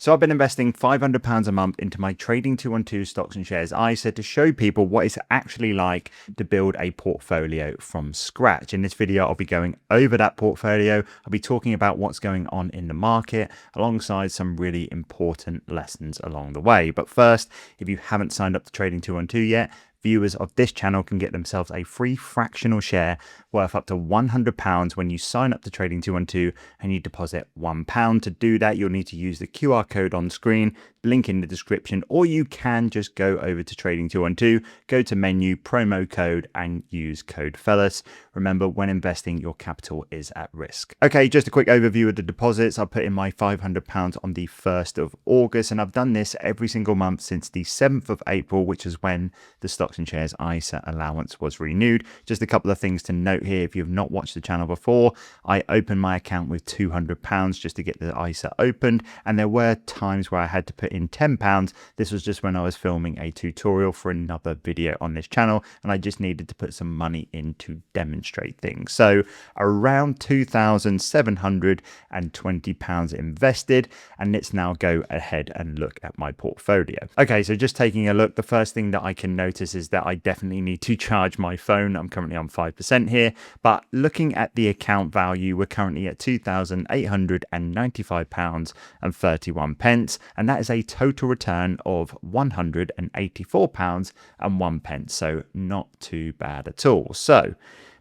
So I've been investing £500 a month into my Trading 212 stocks and shares ISA to show people what it's actually like to build a portfolio from scratch. In this video, I'll be going over that portfolio. I'll be talking about what's going on in the market alongside some really important lessons along the way. But first, if you haven't signed up to Trading 212 yet, viewers of this channel can get themselves a free fractional share worth up to £100 when you sign up to Trading 212 and you deposit £1. To do that, you'll need to use the QR code on screen, link in the description, or you can just go over to Trading 212, go to menu, promo code, and use code FELLAS. Remember, when investing, your capital is at risk. Okay, just a quick overview of the deposits. I put in my £500 on the 1st of August, and I've done this every single month since the 7th of April, which is when the stocks and shares ISA allowance was renewed. Just a couple of things to note here. If you've not watched the channel before, I opened my account with £200 just to get the ISA opened, and there were times where I had to put in £10. This was just when I was filming a tutorial for another video on this channel, and I just needed to put some money in to demonstrate things. So around £2,720 invested, and let's now go ahead and look at my portfolio. Okay, so just taking a look, the first thing that I can notice is that I definitely need to charge my phone. I'm currently on 5% here, but looking at the account value, we're currently at £2,895.31, and that is a total return of £184.01. So not too bad at all. So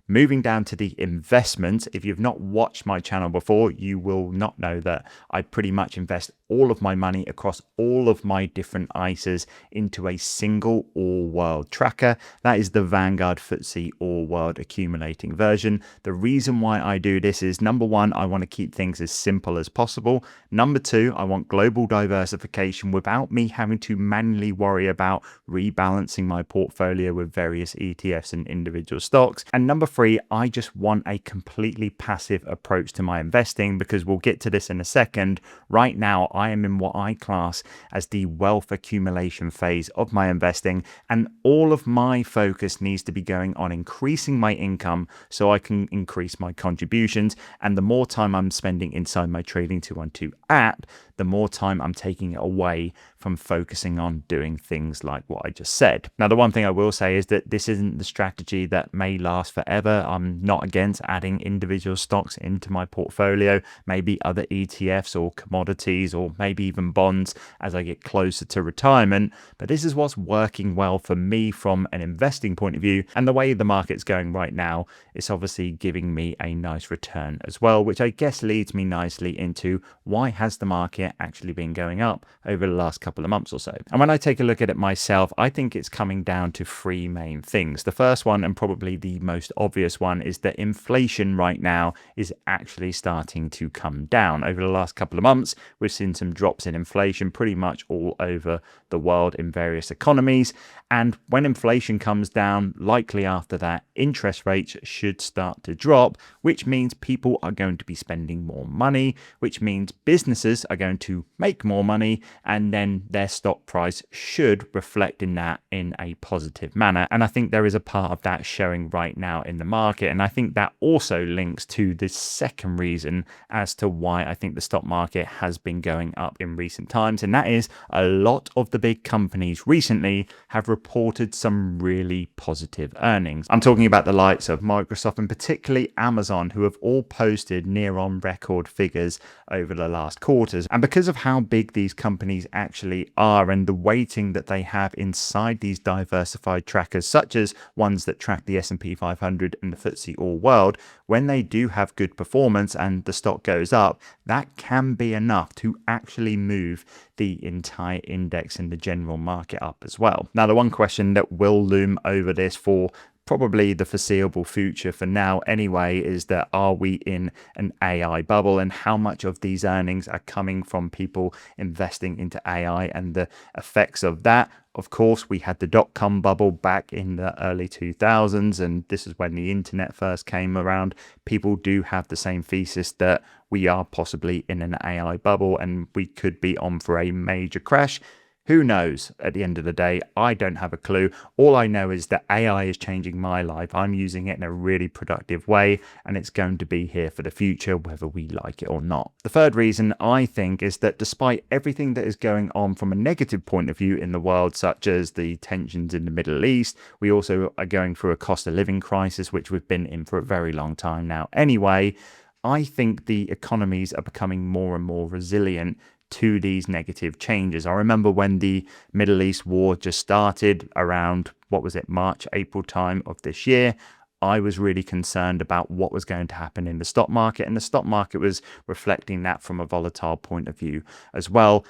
moving down to the investment, if you've not watched my channel before, you will not know that I pretty much invest all of my money across all of my different ISAs into a single all-world tracker. That is the Vanguard FTSE All-World accumulating version. The reason why I do this is, number one, I want to keep things as simple as possible. Number two, I want global diversification without me having to manually worry about rebalancing my portfolio with various ETFs and individual stocks. And number three, I just want a completely passive approach to my investing, because we'll get to this in a second. Right now, I am in what I class as the wealth accumulation phase of my investing, and all of my focus needs to be going on increasing my income so I can increase my contributions. And the more time I'm spending inside my Trading 212 app, the more time I'm taking away from focusing on doing things like what I just said. Now, the one thing I will say is that this isn't the strategy that may last forever. I'm not against adding individual stocks into my portfolio, maybe other ETFs or commodities, or maybe even bonds as I get closer to retirement. But this is what's working well for me from an investing point of view. And the way the market's going right now, it's obviously giving me a nice return as well, which I guess leads me nicely into why has the market actually been going up over the last couple of months or so. And when I take a look at it myself, I think it's coming down to three main things. The first one, and probably the most obvious one, is that inflation right now is actually starting to come down. Over the last couple of months, we've seen some drops in inflation pretty much all over the world in various economies. And when inflation comes down, likely after that, interest rates should start to drop, which means people are going to be spending more money, which means businesses are going to make more money, and then their stock price should reflect in that in a positive manner. And I think there is a part of that showing right now in the market. And I think that also links to the second reason as to why I think the stock market has been going up in recent times. And that is, a lot of the big companies recently have reported some really positive earnings. I'm talking about the likes of Microsoft and particularly Amazon, who have all posted near on record figures over the last quarters. And because of how big these companies actually are and the weighting that they have inside these diversified trackers, such as ones that track the S&P 500 and the FTSE All World, when they do have good performance and the stock goes up, that can be enough to actually move the entire index in the general market up as well. Now, the one question that will loom over this for probably the foreseeable future for now anyway is that, are we in an AI bubble, and how much of these earnings are coming from people investing into AI and the effects of that? Of course, we had the dot-com bubble back in the early 2000s, and this is when the internet first came around. People do have the same thesis that we are possibly in an AI bubble and we could be on for a major crash. Who knows? At the end of the day, I don't have a clue. All I know is that AI is changing my life. I'm using it in a really productive way, and it's going to be here for the future, whether we like it or not. The third reason, I think, is that despite everything that is going on from a negative point of view in the world, such as the tensions in the Middle East, we also are going through a cost of living crisis, which we've been in for a very long time now anyway. I think the economies are becoming more and more resilient to these negative changes. I remember when the Middle East war just started around, what was it, March, April time of this year. I was really concerned about what was going to happen in the stock market, and the stock market was reflecting that from a volatile point of view as well.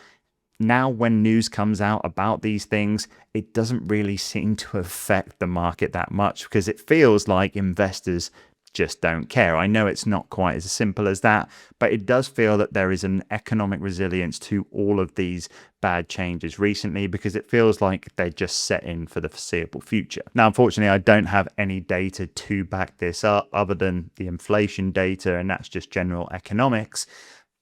Now, when news comes out about these things, it doesn't really seem to affect the market that much because it feels like investors just don't care. I know it's not quite as simple as that, but it does feel that there is an economic resilience to all of these bad changes recently because it feels like they're just set in for the foreseeable future. Now, unfortunately, I don't have any data to back this up other than the inflation data, and that's just general economics.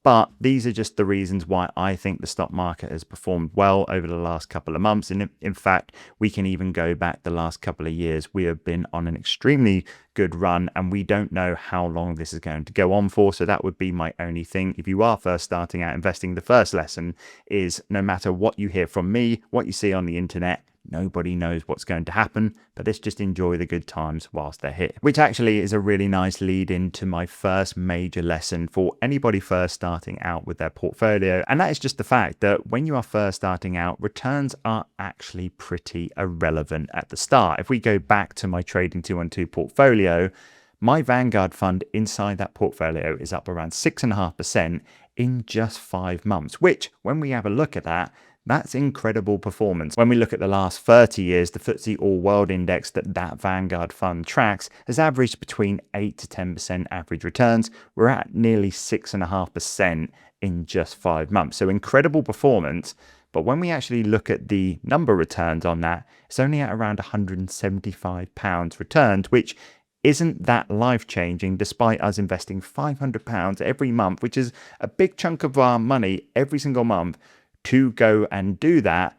But these are just the reasons why I think the stock market has performed well over the last couple of months. And in fact, we can even go back the last couple of years. We have been on an extremely good run, and we don't know how long this is going to go on for. So that would be my only thing. If you are first starting out investing, the first lesson is no matter what you hear from me, what you see on the internet, nobody knows what's going to happen, but let's just enjoy the good times whilst they're here. Which actually is a really nice lead into my first major lesson for anybody first starting out with their portfolio. And that is just the fact that when you are first starting out, returns are actually pretty irrelevant at the start. If we go back to my Trading 212 portfolio, my Vanguard fund inside that portfolio is up around 6.5% in just 5 months, which when we have a look at that, that's incredible performance. When we look at the last 30 years, the FTSE All-World Index that Vanguard fund tracks has averaged between 8 to 10% average returns. We're at nearly 6.5% in just 5 months. So incredible performance. But when we actually look at the number returns on that, it's only at around £175 returned, which isn't that life-changing despite us investing £500 every month, which is a big chunk of our money every single month to go and do that.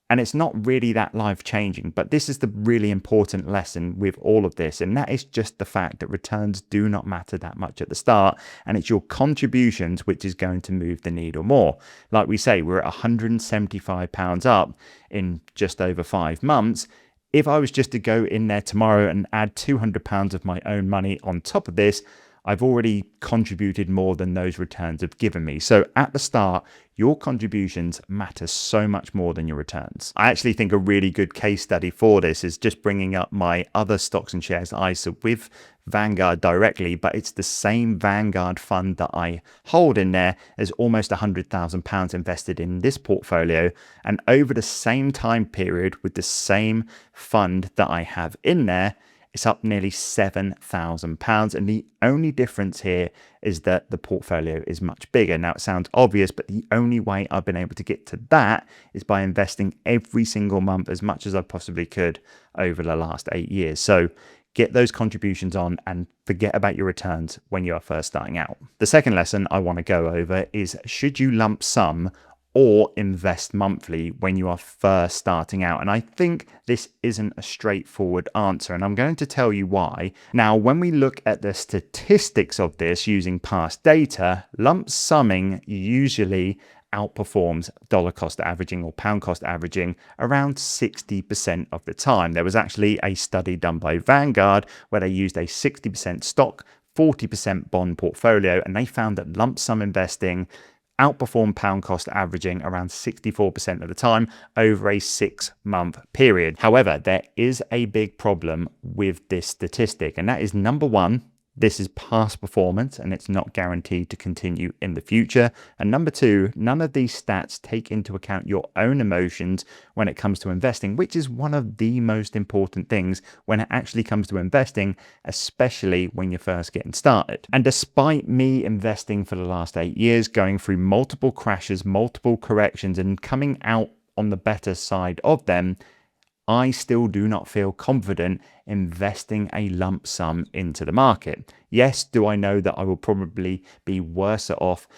And it's not really that life-changing, but this is the really important lesson with all of this, and that is just the fact that returns do not matter that much at the start, and it's your contributions which is going to move the needle more. Like we say, we're at £175 up in just over 5 months. If I was just to go in there tomorrow and add £200 of my own money on top of this, I've already contributed more than those returns have given me. So at the start, your contributions matter so much more than your returns. I actually think a really good case study for this is just bringing up my other stocks and shares ISA with Vanguard directly, but it's the same Vanguard fund that I hold in there as almost £100,000 invested in this portfolio. And over the same time period with the same fund that I have in there, it's up nearly £7,000. And the only difference here is that the portfolio is much bigger. Now, it sounds obvious, but the only way I've been able to get to that is by investing every single month as much as I possibly could over the last 8 years. So get those contributions on and forget about your returns when you are first starting out. The second lesson I want to go over is, should you lump sum or invest monthly when you are first starting out? And I think this isn't a straightforward answer, and I'm going to tell you why. Now, when we look at the statistics of this using past data, lump summing usually outperforms dollar cost averaging or pound cost averaging around 60% of the time. There was actually a study done by Vanguard where they used a 60% stock, 40% bond portfolio, and they found that lump sum investing outperform pound cost averaging around 64% of the time over a 6-month period. However, there is a big problem with this statistic, and that is, number one, this is past performance and it's not guaranteed to continue in the future. And number two, none of these stats take into account your own emotions when it comes to investing, which is one of the most important things when it actually comes to investing, especially when you're first getting started. And despite me investing for the last 8 years, going through multiple crashes, multiple corrections, and coming out on the better side of them, I still do not feel confident investing a lump sum into the market. Yes, do I know that I will probably be worse off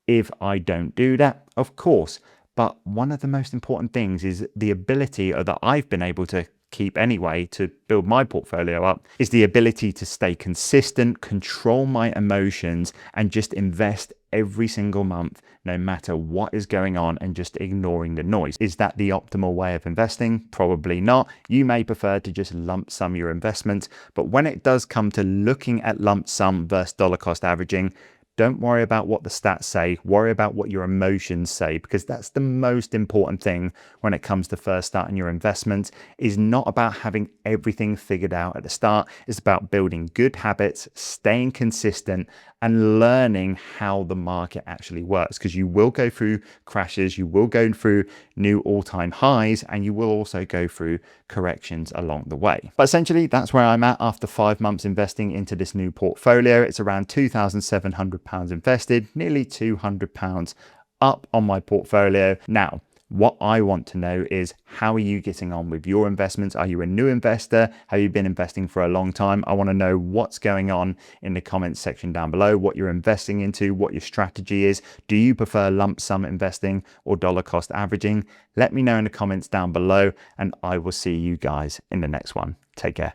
if I don't do that? Of course. But one of the most important things is the ability that I've been able to keep anyway to build my portfolio up is the ability to stay consistent, control my emotions, and just invest every single month, no matter what is going on, and just ignoring the noise. Is that the optimal way of investing? Probably not. You may prefer to just lump sum your investments, but when it does come to looking at lump sum versus dollar cost averaging, don't worry about what the stats say, worry about what your emotions say, because that's the most important thing when it comes to first starting your investments. Is not about having everything figured out at the start. It's about building good habits, staying consistent, and learning how the market actually works, because you will go through crashes, you will go through new all-time highs, and you will also go through corrections along the way. But essentially, that's where I'm at after 5 months investing into this new portfolio. It's around £2,700 invested, nearly £200 up on my portfolio. Now, what I want to know is, how are you getting on with your investments? Are you a new investor? Have you been investing for a long time? I want to know what's going on in the comments section down below, what you're investing into, what your strategy is. Do you prefer lump sum investing or dollar cost averaging? Let me know in the comments down below, and I will see you guys in the next one. Take care.